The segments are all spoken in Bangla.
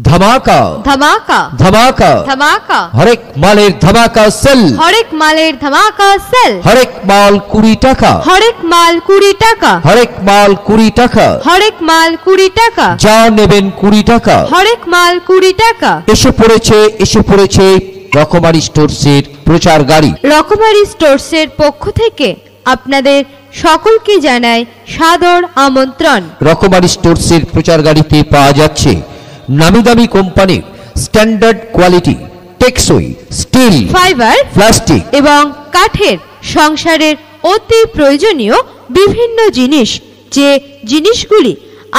धमाका धमाका धमाका धमाका हर एक मालेर धमाका सेल हर एक मालेर धमाका सेल हर एक माल 20 টাকা हर एक माल 20 টাকা हर एक माल 20 টাকা हर एक माल 20 টাকা যা নেবেন 20 টাকা हर एक माल 20 টাকা এসে পড়েছে রকমারি স্টোরসের প্রচার গাড়ি। রকমারি স্টোরসের পক্ষ থেকে আপনাদের সকলকে জানাই সাদর আমন্ত্রণ। রকমারি স্টোরসের প্রচার গাড়িতে পাওয়া যাচ্ছে নামি দামি কোম্পানির স্ট্যান্ডার্ড কোয়ালিটি টেকসই স্টিল ফাইবার প্লাস্টিক এবং কাঠের সংসারের অতি প্রয়োজনীয় বিভিন্ন জিনিস, যে জিনিসগুলি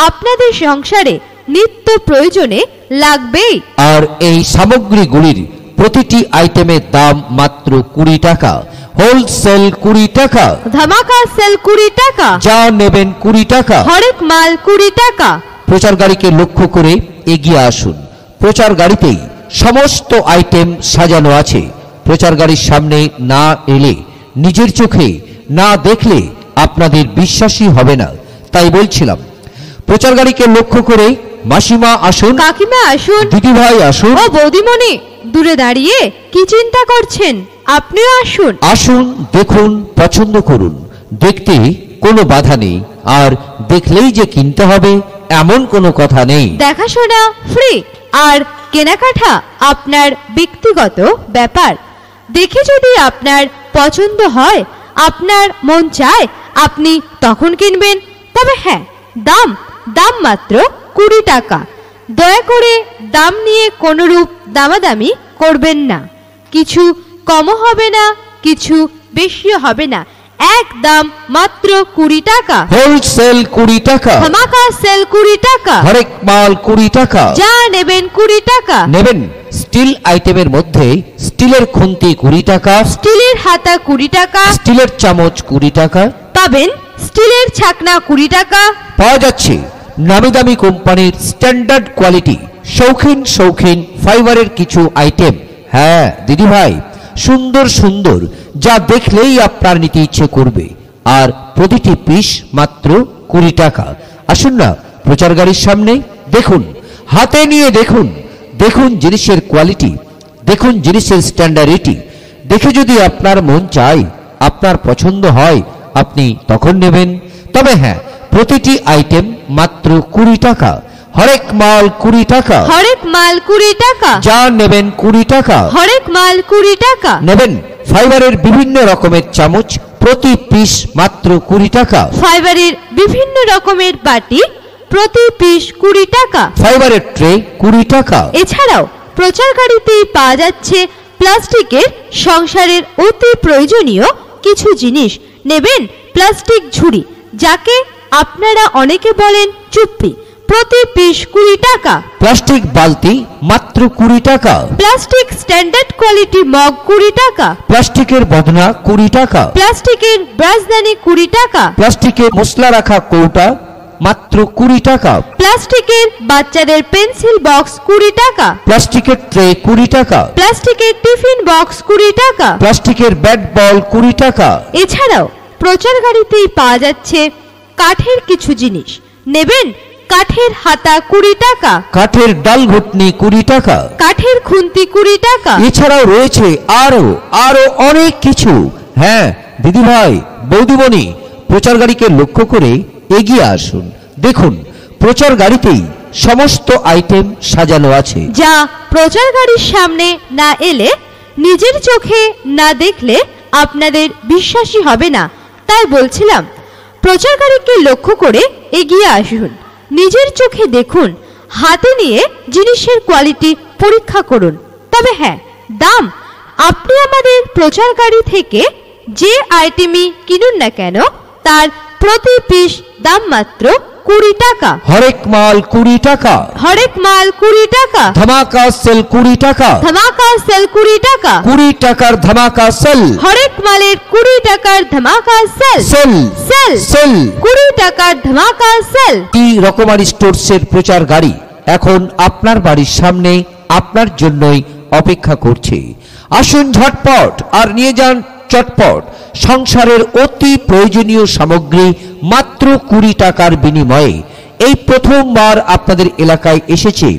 আপনাদের সংসারে নিত্য প্রয়োজনে লাগবেই। আর এই সামগ্রীগুলির প্রতিটি আইটেমের দাম মাত্র 20 টাকা, হোলসেল 20 টাকা, ধামাকা সেল 20 টাকা, যা নেবেন 20 টাকা, হরেক মাল 20 টাকা। প্রচার গাড়িকে লক্ষ্য করে এগিয়ে আসুন। প্রচার গাড়িতেই সমস্ত আইটেম সাজানো আছে। প্রচার গাড়ির সামনে না এলে, নিজের চোখে না দেখলে আপনাদের বিশ্বাসই হবে না। তাই বলছিলাম, প্রচার গাড়িকে লক্ষ্য করে মাসিমা আসুন, কাকিমা আসুন, দিদি ভাই আসুন, ও বৌদিমণি দূরে দাঁড়িয়ে কি চিন্তা করছেন, আপনিও আসুন। আসুন, দেখুন, পছন্দ করুন। দেখতে কোনো বাধা নেই, আর দেখলেই যে কিনতে হবে এমন কোনো কথা নেই। দেখাশোনা ফ্রি, আর কেনাকাটা আপনার ব্যক্তিগত ব্যাপার। দেখে যদি আপনার পছন্দ হয়, আপনার মন চায়, আপনি তখন কিনবেন। তবে হ্যাঁ, দাম মাত্র 20 টাকা। দয়া করে দাম নিয়ে কোনরূপ দামাদামি করবেন না। কিছু কমও হবে না, কিছু বেশিও হবে না। এক দাম মাত্র 20 টাকা, হোলসেল 20 টাকা, ধামাকা সেল 20 টাকা, হরেক মাল 20 টাকা, যা নেবেন 20 টাকা। নেবেন স্টিল আইটেমের মধ্যে স্টিলের খুন্তি 20 টাকা, স্টিলের হাতা 20 টাকা, স্টিলের চামচ 20 টাকা, পাবেন স্টিলের ছাকনা 20 টাকা। পাওয়া যাচ্ছে নামি দামি কোম্পানির স্ট্যান্ডার্ড কোয়ালিটি শৌখিন ফাইবারের কিছু আইটেম। হ্যাঁ দিদি ভাই, সুন্দর সুন্দর, যা দেখলেই আপনার নিতে ইচ্ছে করবে। আর প্রতিটি পিস মাত্র 20 টাকা। আসুন না প্রচার গাড়ির সামনে, দেখুন, হাতে নিয়ে দেখুন, দেখুন জিনিসের কোয়ালিটি, দেখুন জিনিসের স্ট্যান্ডার্ডিটি। দেখে যদি আপনার মন চায়, আপনার পছন্দ হয়, আপনি তখন নেবেন। তবে হ্যাঁ, প্রতিটি আইটেম মাত্র 20 টাকা, হরেক মাল 20 টাকা, হরেক মাল 20 টাকা, যা নেবেন 20 টাকা, হরেক মাল 20 টাকা। নেবেন ফাইবারের বিভিন্ন রকমের চামচ, প্রতি পিস মাত্র 20 টাকা, ফাইবারের বিভিন্ন রকমের বাটি, প্রতি পিস 20 টাকা, ফাইবারের ট্রে 20 টাকা। এছাড়াও প্রচার গাড়িতেই পাওয়া যাচ্ছে প্লাস্টিকের সংসারের অতি প্রয়োজনীয় কিছু জিনিস। নেবেন প্লাস্টিক ঝুড়ি, যাকে আপনারা অনেকে বলেন চুপ্পি, প্রতি পিস 20 টাকা। প্লাস্টিক বালতি মাত্র 20 টাকা, প্লাস্টিক স্ট্যান্ডার্ড কোয়ালিটি মগ 20 টাকা, প্লাস্টিকের বদনা 20 টাকা, প্লাস্টিকের ব্রাশদানি 20 টাকা, প্লাস্টিকের মশলা রাখা কৌটা মাত্র 20 টাকা, প্লাস্টিকের বাচ্চাদের পেন্সিল বক্স 20 টাকা, প্লাস্টিকের ট্রে 20 টাকা, প্লাস্টিকের টিফিন বক্স 20 টাকা, প্লাস্টিকের ব্যাট বল 20 টাকা। এছাড়াও প্রচার গাড়িতেই পাওয়া যাচ্ছে কাঠের কিছু জিনিস। নেবেন কাঠের হাতা 20 টাকা, কাঠের ডাল ঘুটনি 20 টাকা, কাঠের খুন্তি 20 টাকা। এছাড়াও রয়েছে আরো অনেক কিছু। হ্যাঁ দিদি ভাই, বৌদিমণি, প্রচার গাড়িকে লক্ষ্য করে এগিয়ে আসুন। দেখুন, প্রচার গাড়িতেই সমস্ত আইটেম সাজানো আছে। যা প্রচার গাড়ির সামনে না এলে, নিজের চোখে না দেখলে আপনাদের বিশ্বাসই হবে না। তাই বলছিলাম, প্রচার গাড়িকে লক্ষ্য করে এগিয়ে আসুন, নিজের চোখে দেখুন, হাতে নিয়ে জিনিসের কোয়ালিটি পরীক্ষা করুন। তবে হ্যাঁ, দাম আপনি আমাদের প্রচার গাড়ি থেকে যে আইটেমই কিনুন না কেন, তার প্রতি পিস দাম মাত্র 20 টাকা, হরেক মাল 20 টাকা, হরেক মাল 20 টাকা, ধামাকা সেল 20 টাকা, ধামাকা সেল 20 টাকা, 20 টাকার ধামাকা সেল, হরেক মালের 20 টাকার ধামাকা সেল, সেল সেল সেল 20 টাকার ধামাকা সেল। কি রকমারি স্টোরসের প্রচার গাড়ি এখন আপনার বাড়ির সামনে আপনার জন্যই অপেক্ষা করছে। আসুন ঝটপট আর নিয়ে যান চটপট সংসারের অতি প্রয়োজনীয় সামগ্রী মাত্র 20 টাকার বিনিময়ে। এই প্রথমবার আপনাদের এলাকায় এসেছে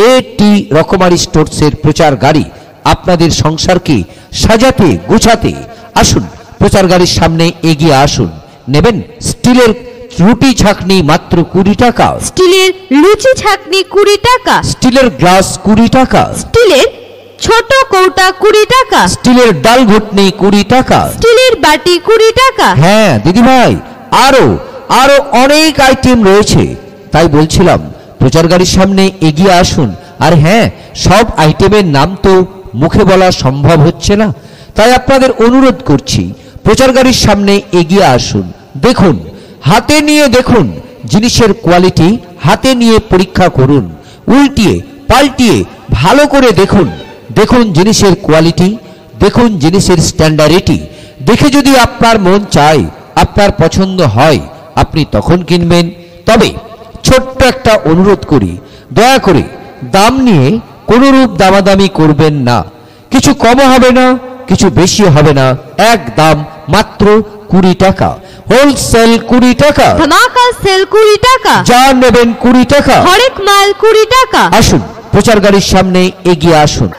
এটি রকমারি স্টোরসের প্রচার গাড়ি আপনাদের সংসারকে সাজাতে গোছাতে। আসুন, প্রচার গাড়ির সামনে এগিয়ে আসুন। নেবেন স্টিলের রুটি ছাঁকনি মাত্র 20 টাকা, স্টিলের লুচি ছাঁকনি 20 টাকা, স্টিলের গ্লাস 20 টাকা, স্টিলের ছোট কৌটা 20 টাকা, স্টিলের ডাল ঘুটনি 20 টাকা, স্টিলের বাটি 20 টাকা। হ্যাঁ দিদি ভাই, আরো আরো অনেক আইটেম রয়েছে। তাই বলছিলাম প্রচার গাড়ির সামনে এগিয়ে আসুন। আর হ্যাঁ, সব আইটেমের নাম তো মুখে বলা সম্ভব হচ্ছে না, তাই আপনাদের অনুরোধ করছি প্রচার গাড়ির সামনে এগিয়ে আসুন। দেখুন, হাতে নিয়ে দেখুন জিনিসের কোয়ালিটি, হাতে নিয়ে পরীক্ষা করুন, উল্টিয়ে পাল্টিয়ে ভালো করে দেখুন। দেখুন জিনিসের কোয়ালিটি, দেখুন জিনিসের স্ট্যান্ডার্ডিটি। দেখে যদি আপনার মন চায়, আপনার পছন্দ হয়, আপনি তখন কিনবেন। তবে ছোট্ট একটা অনুরোধ করি, দয়া করে দাম নিয়ে কোনরূপ দামাদামি করবেন না। কিছু কমও হবে না, কিছু বেশি হবে না, এক দাম মাত্র 20 টাকা। হোলসেল 20 টাকা, ধামাকা সেল 20 টাকা, যা নেবেন 20 টাকা। হরেক মাল 20 টাকা। আসুন, প্রচার গাড়ির সামনে এগিয়ে আসুন।